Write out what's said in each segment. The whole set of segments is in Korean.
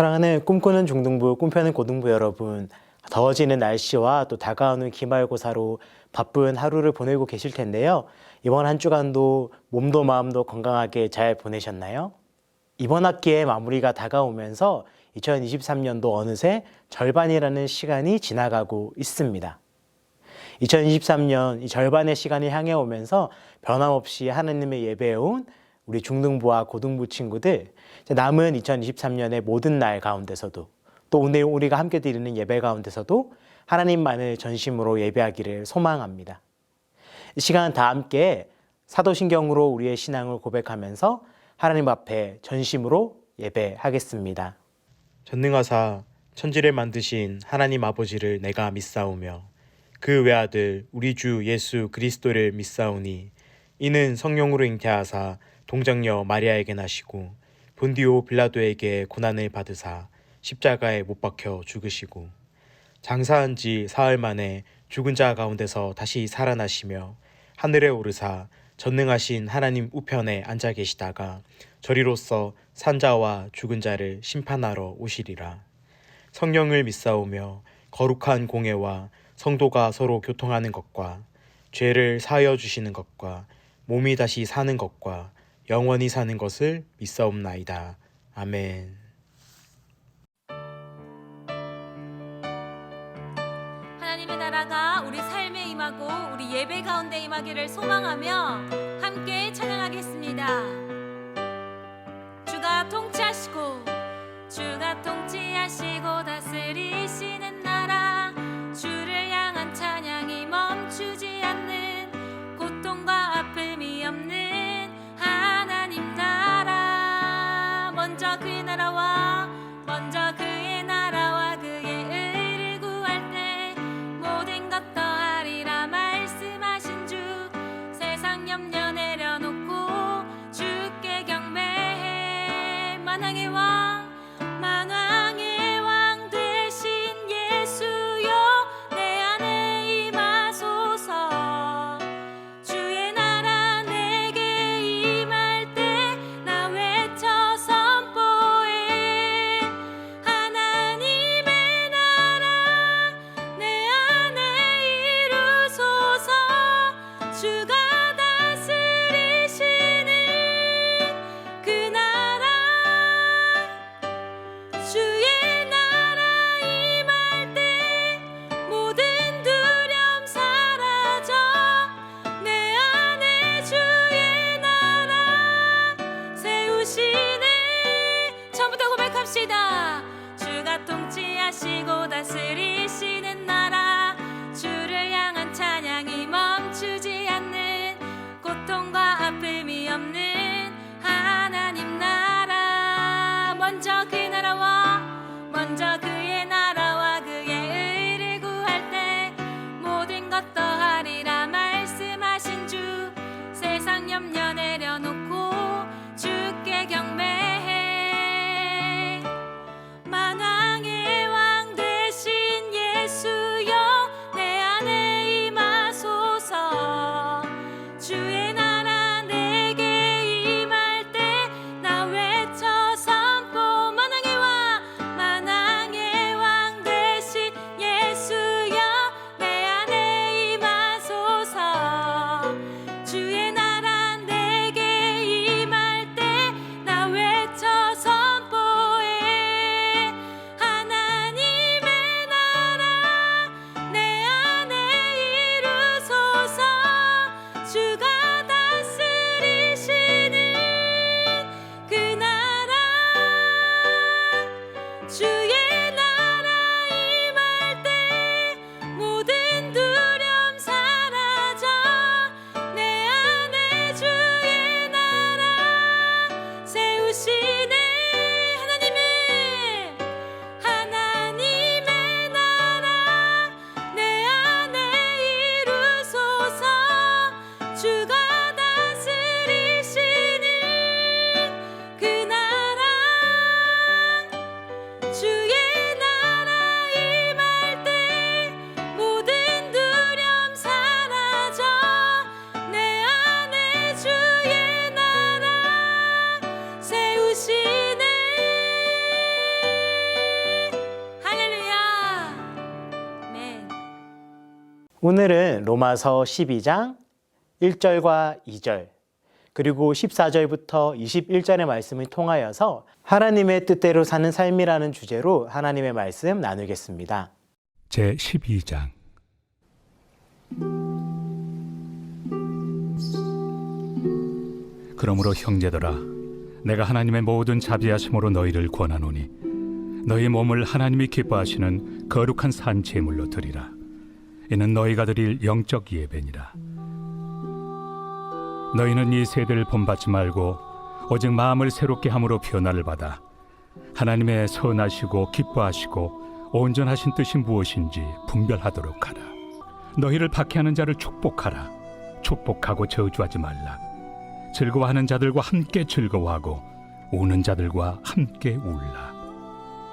사랑하는 꿈꾸는 중등부, 꿈펴는 고등부 여러분, 더워지는 날씨와 또 다가오는 기말고사로 바쁜 하루를 보내고 계실 텐데요. 이번 한 주간도 몸도 마음도 건강하게 잘 보내셨나요? 이번 학기의 마무리가 다가오면서 2023년도 어느새 절반이라는 시간이 지나가고 있습니다. 2023년 이 절반의 시간이 향해 오면서 변함없이 하나님의 예배해온 우리 중등부와 고등부 친구들, 남은 2023년의 모든 날 가운데서도 또 오늘 우리가 함께 드리는 예배 가운데서도 하나님만을 전심으로 예배하기를 소망합니다. 이 시간 다 함께 사도신경으로 우리의 신앙을 고백하면서 하나님 앞에 전심으로 예배하겠습니다. 전능하사 천지를 만드신 하나님 아버지를 내가 믿사오며 그 외아들 우리 주 예수 그리스도를 믿사오니 이는 성령으로 잉태하사 동정녀 마리아에게 나시고 본디오 빌라도에게 고난을 받으사 십자가에 못 박혀 죽으시고 장사한 지 사흘 만에 죽은 자 가운데서 다시 살아나시며 하늘에 오르사 전능하신 하나님 우편에 앉아 계시다가 저리로서 산자와 죽은 자를 심판하러 오시리라. 성령을 믿사오며 거룩한 공예와 성도가 서로 교통하는 것과 죄를 사하여 주시는 것과 몸이 다시 사는 것과 영원히 사는 것을 믿사옵나이다. 아멘. 하나님의 나라가 우리 삶에 임하고 우리 예배 가운데 임하기를 소망하며 함께 찬양하겠습니다. 주가 통치하시고 주가 통치하시고 다스리시는 나라, 주를 향한 찬양이 멈추지 않는 고통과 아픔이 없는 하나님 나라. 먼저 그의 나라와 그의 의를 구할 때 모든 것 더하리라 말씀하신 주, 세상 염려 내려놓고 주께 경배해. 만왕의 왕 되신 예수여, 내 안에 임하소서. 주의 나라 내게 임할 때 나 외쳐 선포해. 하나님의 나라 내 안에 이루소서. 주가 다스리시는 그 나라, 주의 나라 임할 때 모든 두려움 사라져. 내 안에 주의 나라 세우시네. 처음부터 고백합시다. 주가 통치하시고 다스리시는 나라, 주를 향한 찬양이 멈추지 않는 고통과 아픔이 없는 하나님 나라. 먼저 그의 나라와 그의 의를 구할 때 모든 것 더하리라 말씀하신 주, 세상 염려 내려놓고 주께 경배해. 만왕의 왕 되신 예수여, 내 안에 임하소서. 주의 나라 내게 임할 때 나 외쳐 선포. 만왕의 왕 되신 예수여, 내 안에 임하소서. 주의 나라 내게 임할 때 나 외쳐 선포해. 하나님의 나라 내 안에 이루소서. 주가 다스리시는 그 나라, 주의 나라 임할 때 모든 두려움 사라져. 내 안에 주의 나라 세우시네. 하나님의 나라 내 안에 이루소서. 주가 다스리시는 그 나라, 주의 나라 임할 때 모든 두려움 사라져. 내 안에 주의 나라 세우시네. 오늘은 로마서 12장 1절과 2절 그리고 14절부터 21절의 말씀을 통하여서 하나님의 뜻대로 사는 삶이라는 주제로 하나님의 말씀 나누겠습니다. 제 12장 그러므로 형제들아 내가 하나님의 모든 자비하심으로 너희를 권하노니 너희 몸을 하나님이 기뻐하시는 거룩한 산 제물로 드리라. 이는 너희가 드릴 영적 예배니라. 너희는 이 세대를 본받지 말고 오직 마음을 새롭게 함으로 변화를 받아 하나님의 선하시고 기뻐하시고 온전하신 뜻이 무엇인지 분별하도록 하라. 너희를 박해하는 자를 축복하라. 축복하고 저주하지 말라. 즐거워하는 자들과 함께 즐거워하고 우는 자들과 함께 울라.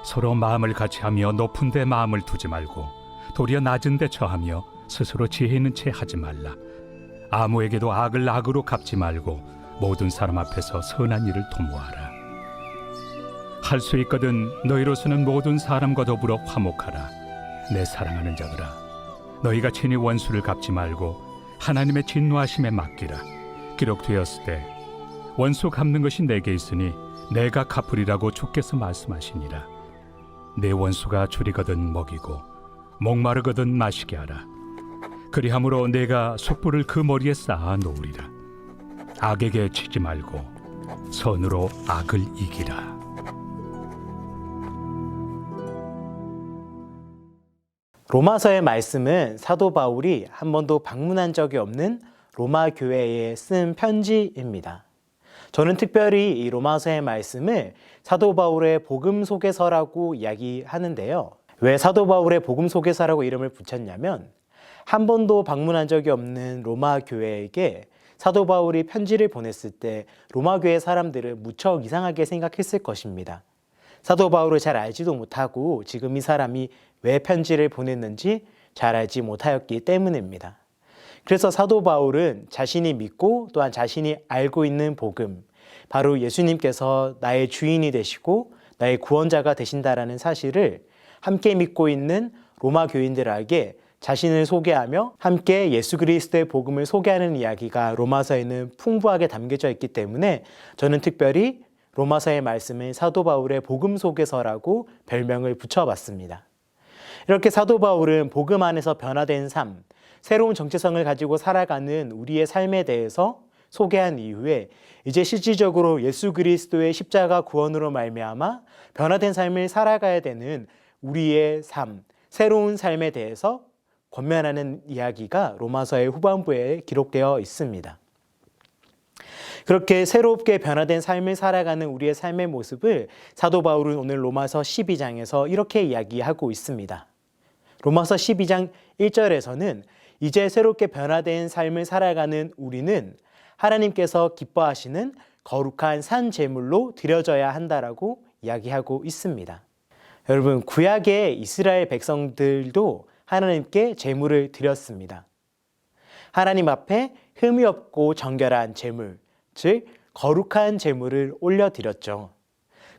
서로 마음을 같이하며 높은 데 마음을 두지 말고 도리어 낮은 데 처하며 스스로 지혜 있는 채 하지 말라. 아무에게도 악을 악으로 갚지 말고 모든 사람 앞에서 선한 일을 도모하라. 할 수 있거든 너희로서는 모든 사람과 더불어 화목하라. 내 사랑하는 자들아 너희가 친히 원수를 갚지 말고 하나님의 진노하심에 맡기라. 기록되었을 때 원수 갚는 것이 내게 있으니 내가 갚으리라고 주께서 말씀하시니라. 내 원수가 줄이거든 먹이고 목마르거든 마시게 하라. 그리함으로 내가 숯불을 그 머리에 쌓아 놓으리라. 악에게 치지 말고 선으로 악을 이기라. 로마서의 말씀은 사도 바울이 한 번도 방문한 적이 없는 로마 교회에 쓴 편지입니다. 저는 특별히 이 로마서의 말씀을 사도 바울의 복음 소개서라고 이야기하는데요. 왜 사도 바울의 복음 소개서라고 이름을 붙였냐면 한 번도 방문한 적이 없는 로마 교회에게 사도 바울이 편지를 보냈을 때 로마 교회 사람들은 무척 이상하게 생각했을 것입니다. 사도 바울을 잘 알지도 못하고 지금 이 사람이 왜 편지를 보냈는지 잘 알지 못하였기 때문입니다. 그래서 사도 바울은 자신이 믿고 또한 자신이 알고 있는 복음, 바로 예수님께서 나의 주인이 되시고 나의 구원자가 되신다라는 사실을 함께 믿고 있는 로마 교인들에게 자신을 소개하며 함께 예수 그리스도의 복음을 소개하는 이야기가 로마서에는 풍부하게 담겨져 있기 때문에 저는 특별히 로마서의 말씀을 사도 바울의 복음 소개서라고 별명을 붙여봤습니다. 이렇게 사도 바울은 복음 안에서 변화된 삶, 새로운 정체성을 가지고 살아가는 우리의 삶에 대해서 소개한 이후에 이제 실질적으로 예수 그리스도의 십자가 구원으로 말미암아 변화된 삶을 살아가야 되는 우리의 삶, 새로운 삶에 대해서 권면하는 이야기가 로마서의 후반부에 기록되어 있습니다. 그렇게 새롭게 변화된 삶을 살아가는 우리의 삶의 모습을 사도 바울은 오늘 로마서 12장에서 이렇게 이야기하고 있습니다. 로마서 12장 1절에서는 이제 새롭게 변화된 삶을 살아가는 우리는 하나님께서 기뻐하시는 거룩한 산 제물로 드려져야 한다라고 이야기하고 있습니다. 여러분, 구약의 이스라엘 백성들도 하나님께 제물을 드렸습니다. 하나님 앞에 흠이 없고 정결한 제물, 즉 거룩한 제물을 올려드렸죠.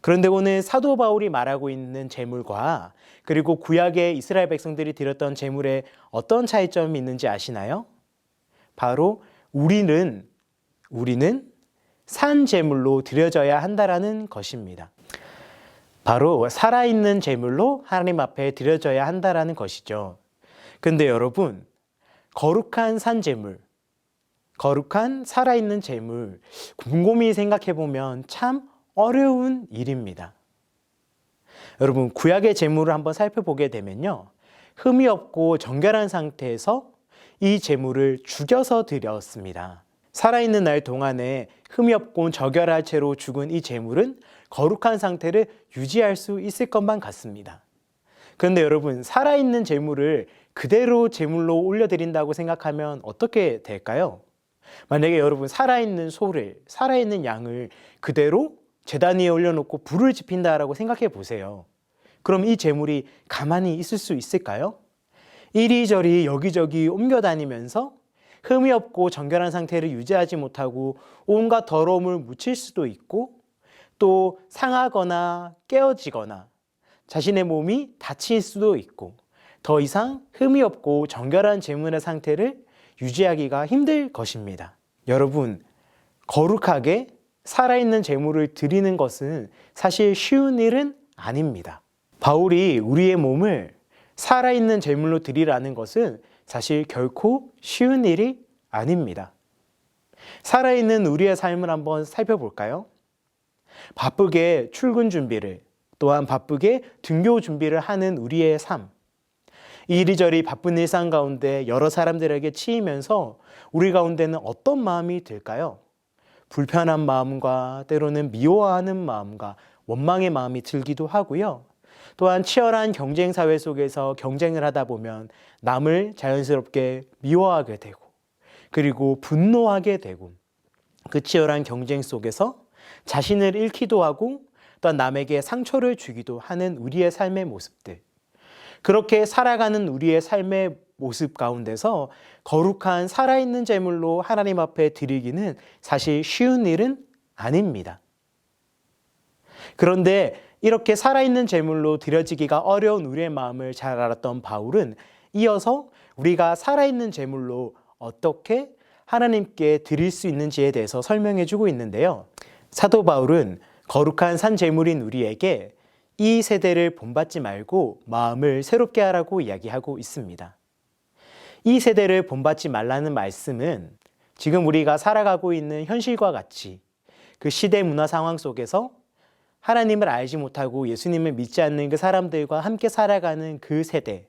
그런데 오늘 사도 바울이 말하고 있는 제물과 그리고 구약의 이스라엘 백성들이 드렸던 제물에 어떤 차이점이 있는지 아시나요? 바로 우리는 산 제물로 드려져야 한다라는 것입니다. 바로 살아있는 제물로 하나님 앞에 드려져야 한다라는 것이죠. 근데 여러분, 거룩한 산 제물, 거룩한 살아있는 제물, 곰곰이 생각해 보면 참 어려운 일입니다. 여러분, 구약의 제물을 한번 살펴보게 되면요, 흠이 없고 정결한 상태에서 이 제물을 죽여서 드렸습니다. 살아있는 날 동안에 흠이 없고 정결한 채로 죽은 이 제물은 거룩한 상태를 유지할 수 있을 것만 같습니다. 그런데 여러분, 살아있는 제물을 그대로 제물로 올려드린다고 생각하면 어떻게 될까요? 만약에 여러분 살아있는 소를, 살아있는 양을 그대로 제단 위에 올려놓고 불을 지핀다라고 생각해 보세요. 그럼 이 제물이 가만히 있을 수 있을까요? 이리저리 여기저기 옮겨다니면서 흠이 없고 정결한 상태를 유지하지 못하고 온갖 더러움을 묻힐 수도 있고 또 상하거나 깨어지거나 자신의 몸이 다칠 수도 있고 더 이상 흠이 없고 정결한 제물의 상태를 유지하기가 힘들 것입니다. 여러분, 거룩하게 살아있는 제물을 드리는 것은 사실 쉬운 일은 아닙니다. 바울이 우리의 몸을 살아있는 제물로 드리라는 것은 사실 결코 쉬운 일이 아닙니다. 살아있는 우리의 삶을 한번 살펴볼까요? 바쁘게 출근 준비를, 또한 바쁘게 등교 준비를 하는 우리의 삶. 이리저리 바쁜 일상 가운데 여러 사람들에게 치이면서 우리 가운데는 어떤 마음이 들까요? 불편한 마음과 때로는 미워하는 마음과 원망의 마음이 들기도 하고요. 또한 치열한 경쟁 사회 속에서 경쟁을 하다 보면 남을 자연스럽게 미워하게 되고, 그리고 분노하게 되고, 그 치열한 경쟁 속에서 자신을 잃기도 하고 또한 남에게 상처를 주기도 하는 우리의 삶의 모습들. 그렇게 살아가는 우리의 삶의 모습 가운데서 거룩한 살아있는 제물로 하나님 앞에 드리기는 사실 쉬운 일은 아닙니다. 그런데 이렇게 살아있는 제물로 드려지기가 어려운 우리의 마음을 잘 알았던 바울은 이어서 우리가 살아있는 제물로 어떻게 하나님께 드릴 수 있는지에 대해서 설명해 주고 있는데요. 사도 바울은 거룩한 산 제물인 우리에게 이 세대를 본받지 말고 마음을 새롭게 하라고 이야기하고 있습니다. 이 세대를 본받지 말라는 말씀은 지금 우리가 살아가고 있는 현실과 같이 그 시대 문화 상황 속에서 하나님을 알지 못하고 예수님을 믿지 않는 그 사람들과 함께 살아가는 그 세대,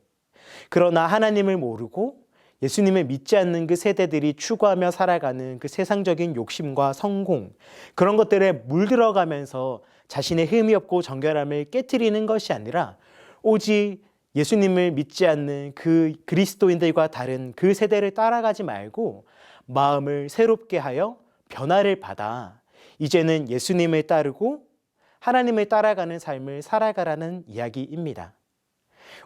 그러나 하나님을 모르고 예수님을 믿지 않는 그 세대들이 추구하며 살아가는 그 세상적인 욕심과 성공, 그런 것들에 물들어가면서 자신의 흠이 없고 정결함을 깨트리는 것이 아니라 오직 예수님을 믿지 않는 그 그리스도인들과 다른 그 세대를 따라가지 말고 마음을 새롭게 하여 변화를 받아 이제는 예수님을 따르고 하나님을 따라가는 삶을 살아가라는 이야기입니다.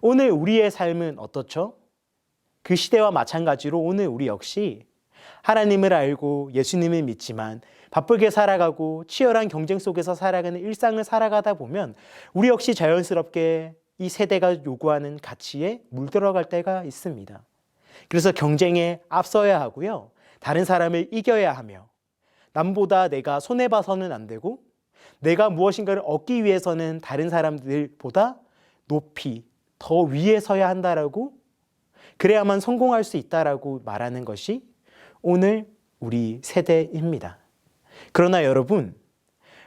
오늘 우리의 삶은 어떻죠? 그 시대와 마찬가지로 오늘 우리 역시 하나님을 알고 예수님을 믿지만 바쁘게 살아가고 치열한 경쟁 속에서 살아가는 일상을 살아가다 보면 우리 역시 자연스럽게 이 세대가 요구하는 가치에 물들어갈 때가 있습니다. 그래서 경쟁에 앞서야 하고요. 다른 사람을 이겨야 하며 남보다 내가 손해봐서는 안 되고 내가 무엇인가를 얻기 위해서는 다른 사람들보다 높이 더 위에 서야 한다라고, 그래야만 성공할 수 있다라고 말하는 것이 오늘 우리 세대입니다. 그러나 여러분,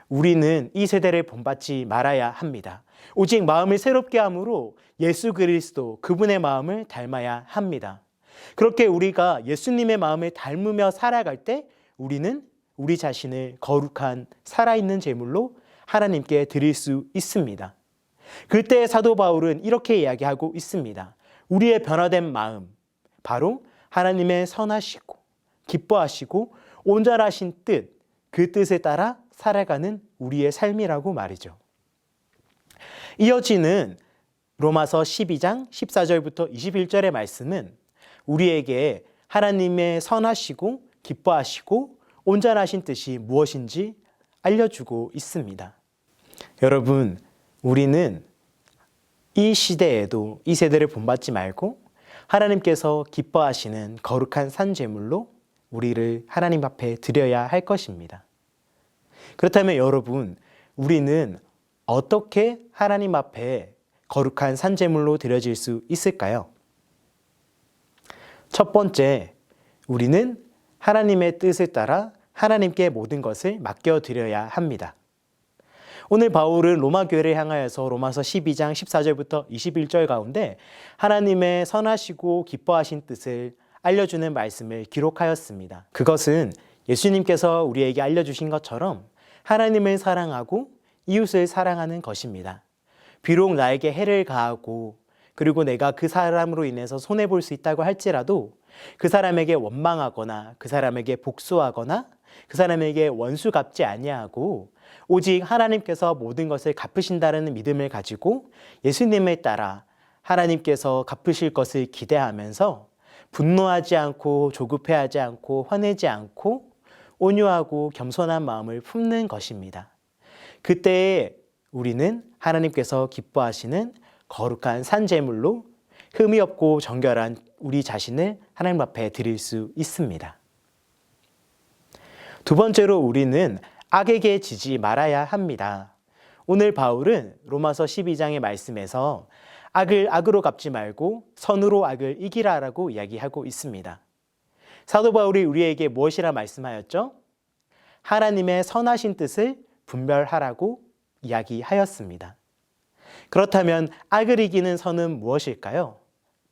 우리는 이 세대를 본받지 말아야 합니다. 오직 마음을 새롭게 함으로 예수 그리스도 그분의 마음을 닮아야 합니다. 그렇게 우리가 예수님의 마음을 닮으며 살아갈 때 우리는 우리 자신을 거룩한 살아있는 제물로 하나님께 드릴 수 있습니다. 그때 사도 바울은 이렇게 이야기하고 있습니다. 우리의 변화된 마음, 바로 하나님의 선하시고 기뻐하시고 온전하신 뜻, 그 뜻에 따라 살아가는 우리의 삶이라고 말이죠. 이어지는 로마서 12장 14절부터 21절의 말씀은 우리에게 하나님의 선하시고 기뻐하시고 온전하신 뜻이 무엇인지 알려주고 있습니다. 여러분, 우리는 이 시대에도 이 세대를 본받지 말고 하나님께서 기뻐하시는 거룩한 산 제물로 우리를 하나님 앞에 드려야 할 것입니다. 그렇다면 여러분, 우리는 어떻게 하나님 앞에 거룩한 산 제물로 드려질 수 있을까요? 첫 번째, 우리는 하나님의 뜻을 따라 하나님께 모든 것을 맡겨드려야 합니다. 오늘 바울은 로마 교회를 향하여서 로마서 12장 14절부터 21절 가운데 하나님의 선하시고 기뻐하신 뜻을 알려주는 말씀을 기록하였습니다. 그것은 예수님께서 우리에게 알려주신 것처럼 하나님을 사랑하고 이웃을 사랑하는 것입니다. 비록 나에게 해를 가하고 그리고 내가 그 사람으로 인해서 손해볼 수 있다고 할지라도 그 사람에게 원망하거나 그 사람에게 복수하거나 그 사람에게 원수 갚지 아니하고 오직 하나님께서 모든 것을 갚으신다는 믿음을 가지고 예수님을 따라 하나님께서 갚으실 것을 기대하면서 분노하지 않고 조급해하지 않고 화내지 않고 온유하고 겸손한 마음을 품는 것입니다. 그때에 우리는 하나님께서 기뻐하시는 거룩한 산 제물로 흠이 없고 정결한 우리 자신을 하나님 앞에 드릴 수 있습니다. 두 번째로 우리는 악에게 지지 말아야 합니다. 오늘 바울은 로마서 12장의 말씀에서 악을 악으로 갚지 말고 선으로 악을 이기라라고 이야기하고 있습니다. 사도 바울이 우리에게 무엇이라 말씀하였죠? 하나님의 선하신 뜻을 분별하라고 이야기하였습니다. 그렇다면 악을 이기는 선은 무엇일까요?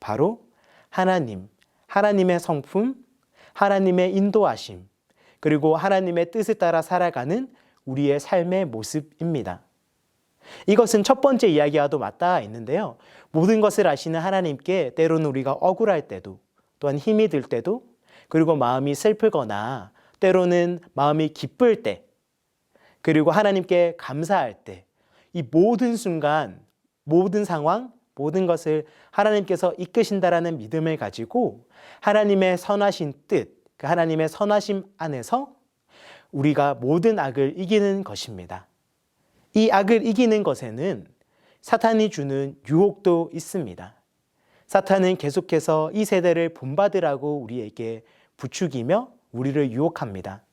바로 하나님, 하나님의 성품, 하나님의 인도하심, 그리고 하나님의 뜻을 따라 살아가는 우리의 삶의 모습입니다. 이것은 첫 번째 이야기와도 맞닿아 있는데요. 모든 것을 아시는 하나님께 때로는 우리가 억울할 때도, 또한 힘이 들 때도, 그리고 마음이 슬프거나 때로는 마음이 기쁠 때, 그리고 하나님께 감사할 때, 이 모든 순간, 모든 상황, 모든 것을 하나님께서 이끄신다라는 믿음을 가지고 하나님의 선하신 뜻, 그 하나님의 선하심 안에서 우리가 모든 악을 이기는 것입니다. 이 악을 이기는 것에는 사탄이 주는 유혹도 있습니다. 사탄은 계속해서 이 세대를 본받으라고 우리에게 부추기며 우리를 유혹합니다.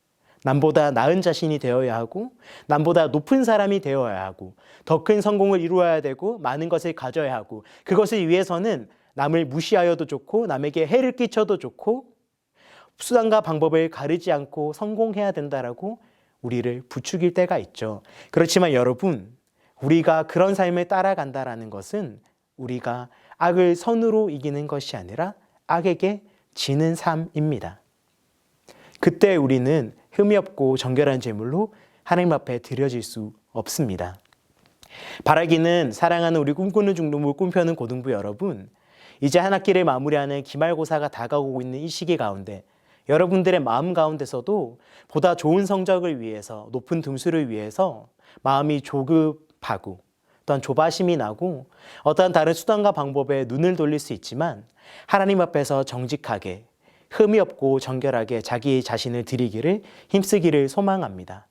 남보다 나은 자신이 되어야 하고, 남보다 높은 사람이 되어야 하고, 더 큰 성공을 이루어야 되고, 많은 것을 가져야 하고, 그것을 위해서는 남을 무시하여도 좋고, 남에게 해를 끼쳐도 좋고, 수단과 방법을 가리지 않고 성공해야 된다라고 우리를 부추길 때가 있죠. 그렇지만 여러분, 우리가 그런 삶을 따라간다라는 것은 우리가 악을 선으로 이기는 것이 아니라 악에게 지는 삶입니다. 그때 우리는 흠이 없고 정결한 제물로 하나님 앞에 드려질 수 없습니다. 바라기는 사랑하는 우리 꿈꾸는 중등부, 꿈펴는 고등부 여러분, 이제 한 학기를 마무리하는 기말고사가 다가오고 있는 이 시기 가운데 여러분들의 마음 가운데서도 보다 좋은 성적을 위해서, 높은 등수를 위해서 마음이 조급하고 또한 조바심이 나고 어떠한 다른 수단과 방법에 눈을 돌릴 수 있지만 하나님 앞에서 정직하게 흠이 없고 정결하게 자기 자신을 드리기를 힘쓰기를 소망합니다.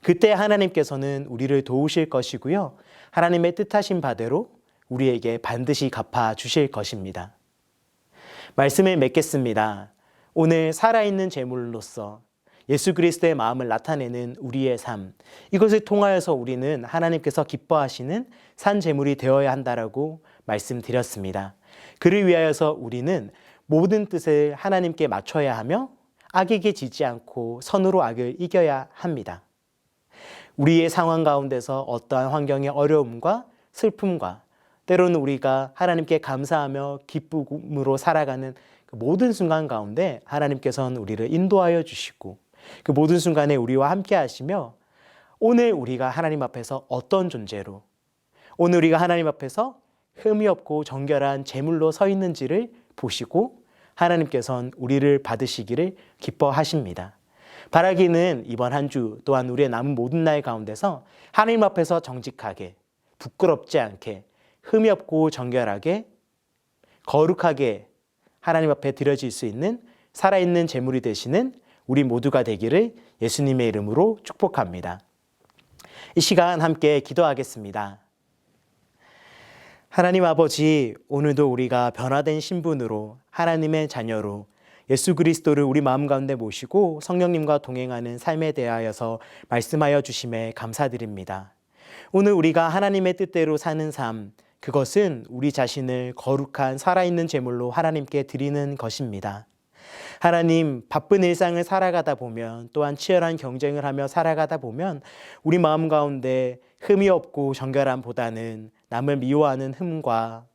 그때 하나님께서는 우리를 도우실 것이고요. 하나님의 뜻하신 바대로 우리에게 반드시 갚아 주실 것입니다. 말씀을 맺겠습니다. 오늘 살아있는 제물로서 예수 그리스도의 마음을 나타내는 우리의 삶, 이것을 통하여서 우리는 하나님께서 기뻐하시는 산 제물이 되어야 한다라고 말씀드렸습니다. 그를 위하여서 우리는 모든 뜻을 하나님께 맞춰야 하며 악에게 지지 않고 선으로 악을 이겨야 합니다. 우리의 상황 가운데서 어떠한 환경의 어려움과 슬픔과 때로는 우리가 하나님께 감사하며 기쁨으로 살아가는 그 모든 순간 가운데 하나님께서는 우리를 인도하여 주시고 그 모든 순간에 우리와 함께 하시며 오늘 우리가 하나님 앞에서 어떤 존재로, 오늘 우리가 하나님 앞에서 흠이 없고 정결한 제물로 서 있는지를 보시고 하나님께서는 우리를 받으시기를 기뻐하십니다. 바라기는 이번 한 주 또한 우리의 남은 모든 날 가운데서 하나님 앞에서 정직하게, 부끄럽지 않게, 흠이 없고 정결하게, 거룩하게 하나님 앞에 드려질 수 있는 살아있는 제물이 되시는 우리 모두가 되기를 예수님의 이름으로 축복합니다. 이 시간 함께 기도하겠습니다. 하나님 아버지, 오늘도 우리가 변화된 신분으로 하나님의 자녀로 예수 그리스도를 우리 마음 가운데 모시고 성령님과 동행하는 삶에 대하여서 말씀하여 주심에 감사드립니다. 오늘 우리가 하나님의 뜻대로 사는 삶, 그것은 우리 자신을 거룩한 살아있는 제물로 하나님께 드리는 것입니다. 하나님, 바쁜 일상을 살아가다 보면 또한 치열한 경쟁을 하며 살아가다 보면 우리 마음 가운데 흠이 없고 정결함보다는 남을 미워하는 흠과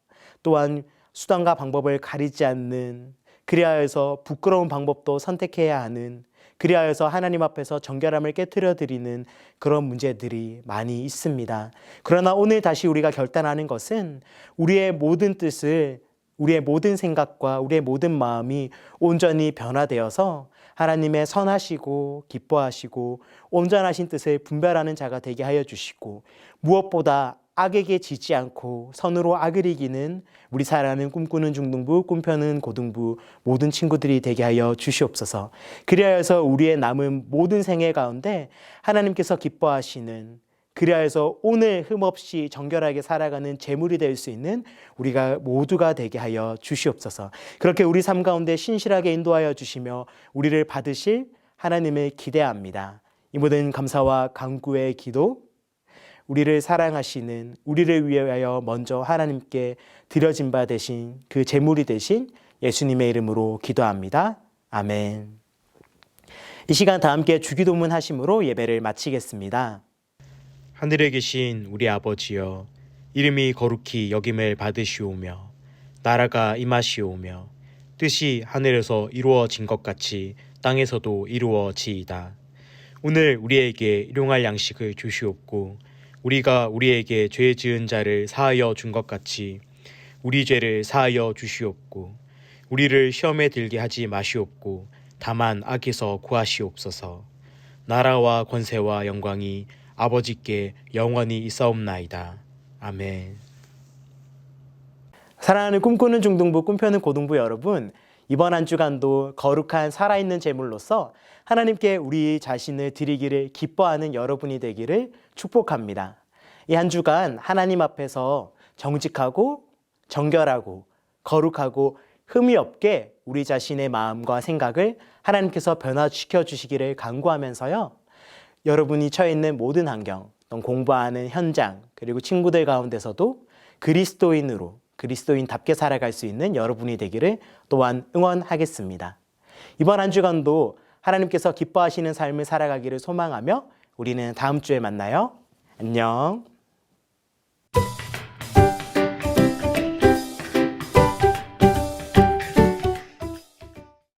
또한 수단과 방법을 가리지 않는, 그리하여서 부끄러운 방법도 선택해야 하는, 그리하여서 하나님 앞에서 정결함을 깨트려 드리는 그런 문제들이 많이 있습니다. 그러나 오늘 다시 우리가 결단하는 것은 우리의 모든 뜻을, 우리의 모든 생각과 우리의 모든 마음이 온전히 변화되어서 하나님의 선하시고 기뻐하시고 온전하신 뜻을 분별하는 자가 되게 하여 주시고, 무엇보다 악에게 지지 않고 선으로 악을 이기는 우리 사랑하는 꿈꾸는 중등부, 꿈펴는 고등부 모든 친구들이 되게 하여 주시옵소서. 그리하여서 우리의 남은 모든 생애 가운데 하나님께서 기뻐하시는 그리하여서 오늘 흠없이 정결하게 살아가는 제물이 될 수 있는 우리가 모두가 되게 하여 주시옵소서. 그렇게 우리 삶 가운데 신실하게 인도하여 주시며 우리를 받으실 하나님을 기대합니다. 이 모든 감사와 간구의 기도, 우리를 사랑하시는, 우리를 위하여 먼저 하나님께 드려진 바 되신 그 제물이 되신 예수님의 이름으로 기도합니다. 아멘. 이 시간 다 함께 주기도문 하심으로 예배를 마치겠습니다. 하늘에 계신 우리 아버지여, 이름이 거룩히 여김을 받으시오며 나라가 임하시오며 뜻이 하늘에서 이루어진 것 같이 땅에서도 이루어지이다. 오늘 우리에게 일용할 양식을 주시옵고 우리가 우리에게 죄 지은 자를 사하여 준 것 같이 우리 죄를 사하여 주시옵고 우리를 시험에 들게 하지 마시옵고 다만 악에서 구하시옵소서. 나라와 권세와 영광이 아버지께 영원히 있사옵나이다. 아멘. 사랑하는 꿈꾸는 중등부, 꿈펴는 고등부 여러분, 이번 한 주간도 거룩한 살아있는 제물로서 하나님께 우리 자신을 드리기를 기뻐하는 여러분이 되기를 축복합니다. 이 한 주간 하나님 앞에서 정직하고 정결하고 거룩하고 흠이 없게 우리 자신의 마음과 생각을 하나님께서 변화시켜 주시기를 간구하면서요, 여러분이 처해 있는 모든 환경, 또 공부하는 현장, 그리고 친구들 가운데서도 그리스도인으로, 그리스도인답게 살아갈 수 있는 여러분이 되기를 또한 응원하겠습니다. 이번 한 주간도 하나님께서 기뻐하시는 삶을 살아가기를 소망하며 우리는 다음 주에 만나요. 안녕.